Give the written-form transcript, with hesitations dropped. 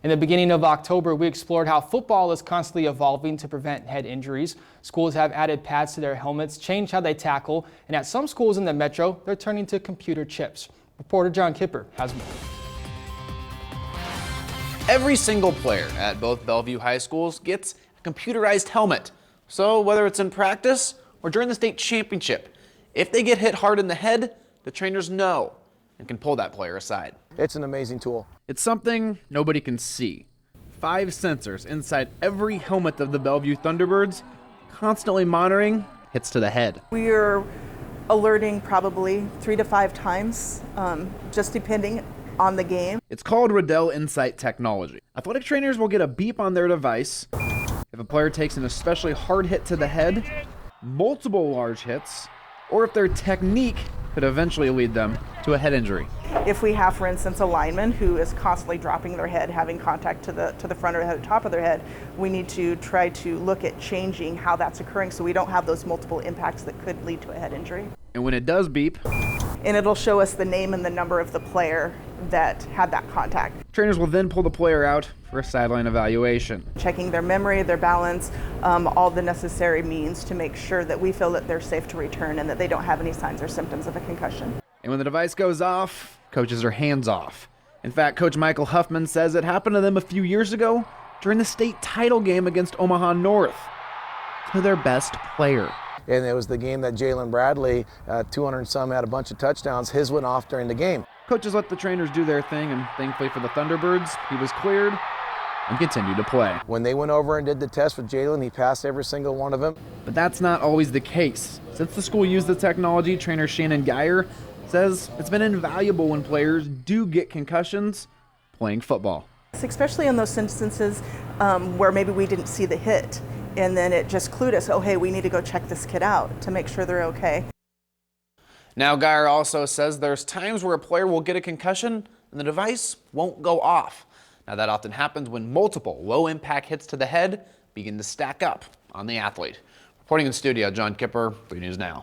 In the beginning of October, we explored how football is constantly evolving to prevent head injuries. Schools have added pads to their helmets, changed how they tackle, and at some schools in the metro, they're turning to computer chips. Reporter John Kipper has more. Every single player at both Bellevue high schools gets a computerized helmet. So whether it's in practice or during the state championship, if they get hit hard in the head, the trainers know and can pull that player aside. It's an amazing tool. It's something nobody can see. 5 sensors inside every helmet of the Bellevue Thunderbirds, constantly monitoring hits to the head. We are alerting probably 3 to 5 times, just depending on the game. It's called Riddell Insight technology. Athletic trainers will get a beep on their device if a player takes an especially hard hit to the head, multiple large hits, or if their technique could eventually lead them to a head injury. If we have, for instance, a lineman who is constantly dropping their head, having contact to the front or the top of their head, we need to try to look at changing how that's occurring so we don't have those multiple impacts that could lead to a head injury. And when it does beep, and it'll show us the name and the number of the player that had that contact. Trainers will then pull the player out for a sideline evaluation. Checking their memory, their balance, all the necessary means to make sure that we feel that they're safe to return and that they don't have any signs or symptoms of a concussion. And when the device goes off, coaches are hands off. In fact, Coach Michael Huffman says it happened to them a few years ago during the state title game against Omaha North to their best player. And it was the game that Jalen Bradley, 200 and some, had a bunch of touchdowns. His went off during the game. Coaches let the trainers do their thing, and thankfully for the Thunderbirds, he was cleared and continued to play. When they went over and did the test with Jalen, he passed every single one of them. But that's not always the case. Since the school used the technology, trainer Shannon Geyer says it's been invaluable when players do get concussions playing football. Especially in those instances where maybe we didn't see the hit, and then it just clued us, oh, hey, we need to go check this kid out to make sure they're okay. Now, Geyer also says there's times where a player will get a concussion and the device won't go off. Now, that often happens when multiple low-impact hits to the head begin to stack up on the athlete. Reporting in studio, John Kipper, 3 News Now.